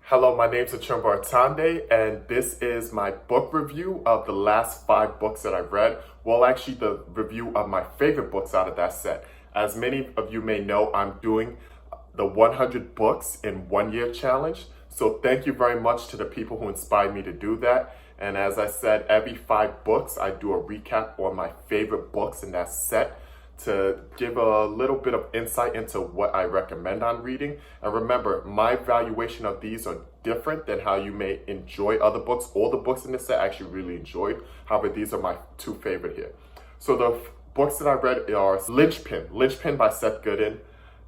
Hello, my name's Atande, and this is my book review of the last 5 books that I've read. Well, actually, the review of my favorite books out of that set. As many of you may know, I'm doing the 100 books in 1 year challenge. So thank you very much to the people who inspired me to do that. And as I said, every 5 books, I do a recap on my favorite books in that set, to give a little bit of insight into what I recommend on reading. And remember, my evaluation of these are different than how you may enjoy other books. All the books in this set I actually really enjoyed. However, these are my 2 favorite here. So the books that I read are Linchpin by Seth Godin,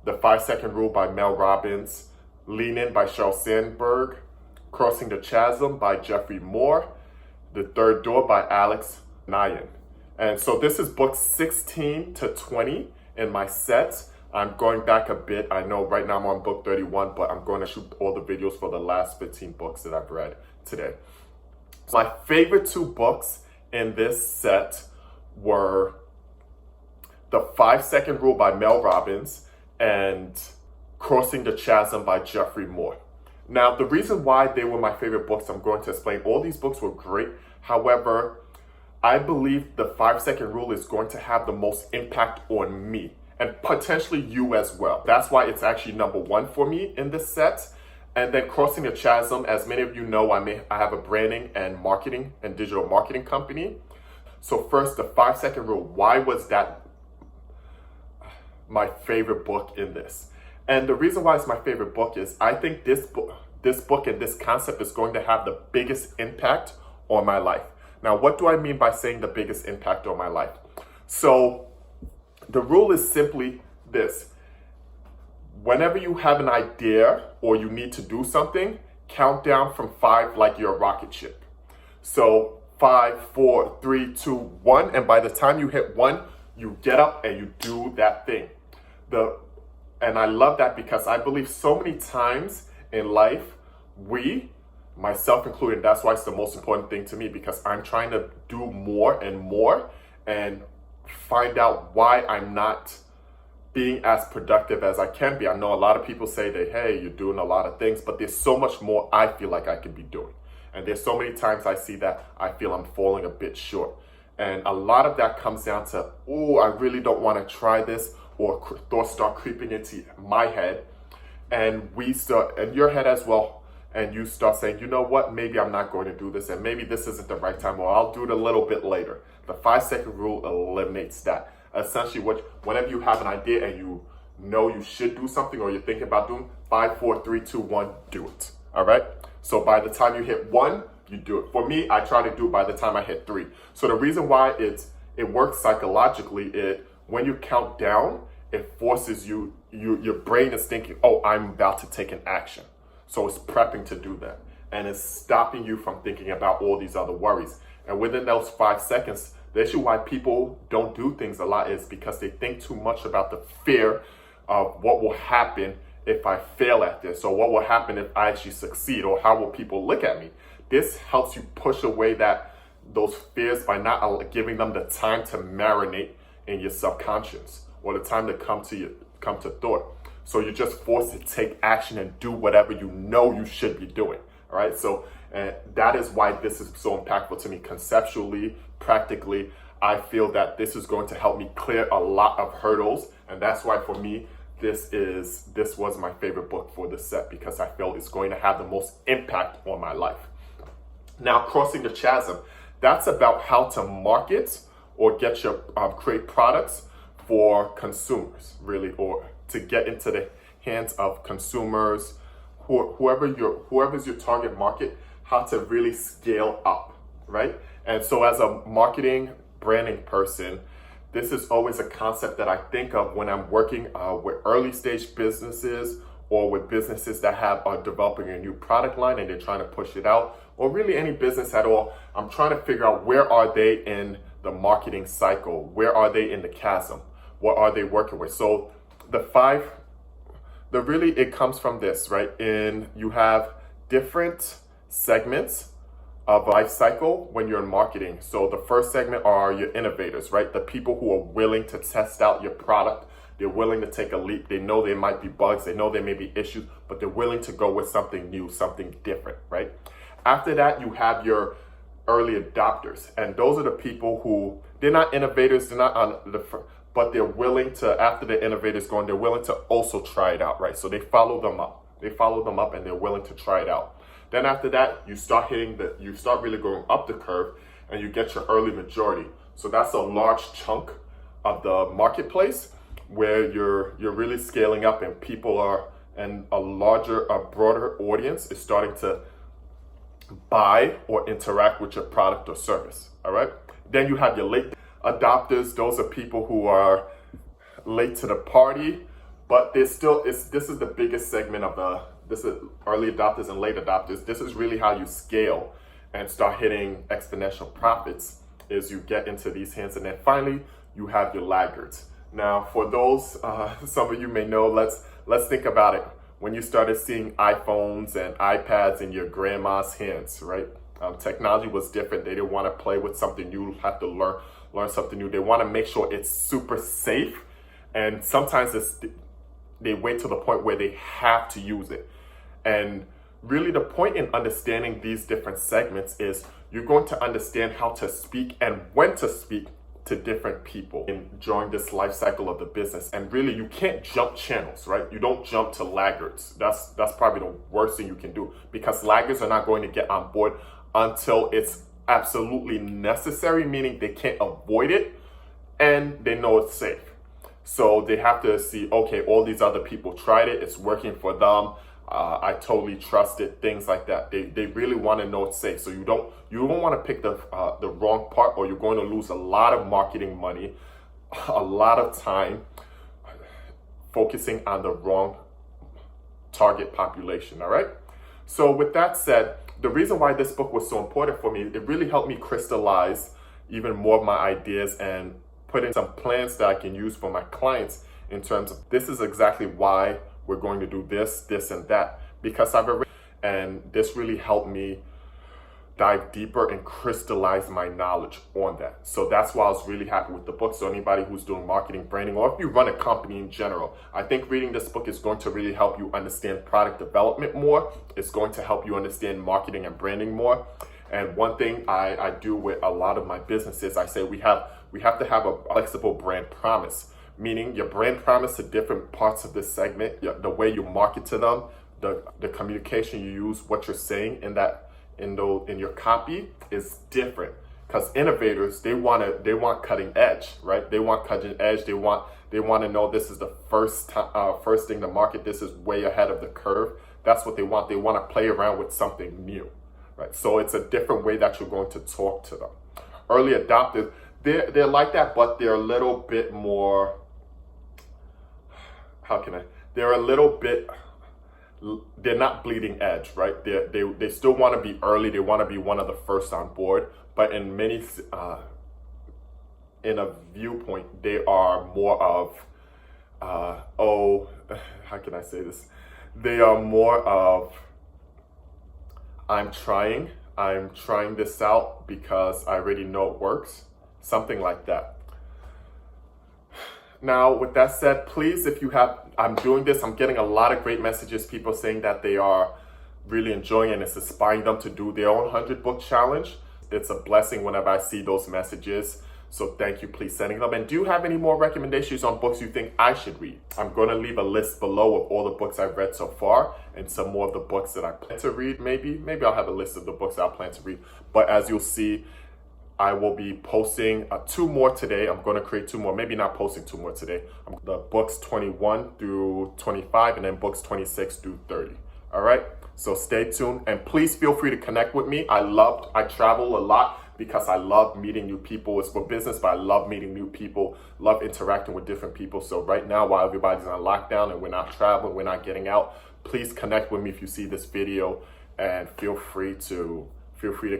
The 5-Second Rule by Mel Robbins, Lean In by Sheryl Sandberg, Crossing the Chasm by Geoffrey, The Third Door by Banayan. And so this is books 16 to 20 in my set. I'm going back a bit. I know right now I'm on book 31, but I'm going to shoot all the videos for the last 15 books that I've read today. So my favorite 2 books in this set were The 5-Second Rule by Mel Robbins and Crossing the Chasm by Geoffrey. Now, the reason why they were my favorite books, I'm going to explain. All these books were great. However, I believe the 5-Second Rule is going to have the most impact on me and potentially you as well. That's why it's actually number 1 for me in this set. And then Crossing the Chasm, as many of you know, I have a branding and marketing and digital marketing company. So first, the 5-Second Rule. Why was that my favorite book in this? And the reason why it's my favorite book is I think this book and this concept is going to have the biggest impact on my life. Now, what do I mean by saying the biggest impact on my life? So the rule is simply this. Whenever you have an idea or you need to do something, count down from 5 like you're a rocket ship. So 5, 4, 3, 2, 1. And by the time you hit 1, you get up and you do that thing. And I love that because I believe so many times in life, myself included, that's why it's the most important thing to me, because I'm trying to do more and more and find out why I'm not being as productive as I can be. I know a lot of people say that, hey, you're doing a lot of things, but there's so much more I feel like I could be doing. And there's so many times I see that I feel I'm falling a bit short. And a lot of that comes down to, oh, I really don't want to try this, or thoughts start creeping into my head, and your head as well. And you start saying, you know what, maybe I'm not going to do this, and maybe this isn't the right time, or I'll do it a little bit later. The 5-Second Rule eliminates that. Essentially, whenever you have an idea and you know you should do something or you're thinking about doing, 5, 4, 3, 2, 1, do it. All right? So by the time you hit 1, you do it. For me, I try to do it by the time I hit 3. So the reason why it works psychologically, when you count down, it forces your brain is thinking, oh, I'm about to take an action. So it's prepping to do that. And it's stopping you from thinking about all these other worries. And within those 5 seconds, the issue why people don't do things a lot is because they think too much about the fear of what will happen if I fail at this, or what will happen if I actually succeed, or how will people look at me. This helps you push away those fears by not giving them the time to marinate in your subconscious, or the time to come to thought. So you're just forced to take action and do whatever you know you should be doing. All right. So that is why this is so impactful to me conceptually, practically. I feel that this is going to help me clear a lot of hurdles. And that's why for me, this was my favorite book for this set, because I feel it's going to have the most impact on my life. Now, Crossing the Chasm, that's about how to market or get your create products for consumers, really, or to get into the hands of consumers, whoever's your target market, how to really scale up, right? And so as a marketing branding person, this is always a concept that I think of when I'm working with early stage businesses, or with businesses that are developing a new product line and they're trying to push it out, or really any business at all. I'm trying to figure out, where are they in the marketing cycle? Where are they in the chasm? What are they working with? So it comes from this, right? You have different segments of life cycle when you're in marketing. So the first segment are your innovators, right? The people who are willing to test out your product. They're willing to take a leap. They know there might be bugs. They know there may be issues, but they're willing to go with something new, something different, right? After that, you have your early adopters. And those are the people who, they're not innovators, they're not on the front, but they're willing to, after the innovators gone, they're willing to also try it out, right? So they follow them up. They follow them up and they're willing to try it out. Then after that, you start really going up the curve and you get your early majority. So that's a large chunk of the marketplace where you're really scaling up and people are, and a broader audience is starting to buy or interact with your product or service, all right? Then you have your late adopters. Those are people who are late to the party, but this is the biggest segment of this is early adopters and late adopters. This is really how you scale and start hitting exponential profits as you get into these hands. And then finally, you have your laggards. Now, for those, some of you may know, let's think about it. When you started seeing iPhones and iPads in your grandma's hands, right? Technology was different. They didn't want to play with something new, have to learn something new. They want to make sure it's super safe. And sometimes they wait to the point where they have to use it. And really the point in understanding these different segments is you're going to understand how to speak and when to speak to different people during this life cycle of the business. And really, you can't jump channels, right? You don't jump to laggards. That's probably the worst thing you can do, because laggards are not going to get on board until it's absolutely necessary, meaning they can't avoid it and they know it's safe. So they have to see, okay, all these other people tried it, it's working for them. I totally trust it, things like that. They really want to know it's safe. So you don't want to pick the wrong part, or you're going to lose a lot of marketing money, a lot of time focusing on the wrong target population, all right? So with that said, the reason why this book was so important for me, it really helped me crystallize even more of my ideas and put in some plans that I can use for my clients in terms of this is exactly why we're going to do this, and that, because and this really helped me dive deeper and crystallize my knowledge on that. So that's why I was really happy with the book. So anybody who's doing marketing, branding, or if you run a company in general, I think reading this book is going to really help you understand product development more. It's going to help you understand marketing and branding more. And one thing I do with a lot of my businesses, I say we have to have a flexible brand promise. Meaning your brand promise to different parts of this segment, the way you market to them, the communication you use, what you're saying in your copy is different. Because innovators, they want cutting edge, right? They want cutting edge. They want to know this is the first thing to market. This is way ahead of the curve. That's what they want. They want to play around with something new, right? So it's a different way that you're going to talk to them. Early adopters, they're like that, but they're a little bit more. They're a little bit, they're not bleeding edge, right? They still want to be early. They want to be one of the first on board, but in a viewpoint, they are more of, how can I say this? They are more of, I'm trying this out because I already know it works. Something like that. Now, with that said, please, I'm doing this, I'm getting a lot of great messages, people saying that they are really enjoying it and it's inspiring them to do their own 100-book challenge. It's a blessing whenever I see those messages. So thank you, please sending them. And do you have any more recommendations on books you think I should read? I'm going to leave a list below of all the books I've read so far and some more of the books that I plan to read. Maybe I'll have a list of the books I plan to read. But as you'll see, I will be posting 2 more today. I'm going to create 2 more, maybe not posting 2 more today. The books 21 through 25 and then books 26 through 30. All right. So stay tuned and please feel free to connect with me. I travel a lot because I love meeting new people. It's for business, but I love meeting new people, love interacting with different people. So right now, while everybody's on lockdown and we're not traveling, we're not getting out, please connect with me if you see this video and feel free to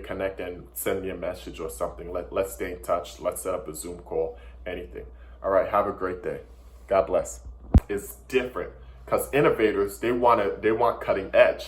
connect and send me a message or something. Let's stay in touch. Let's set up a Zoom call, anything. All right, have a great day. God bless. It's different because innovators, they want cutting edge.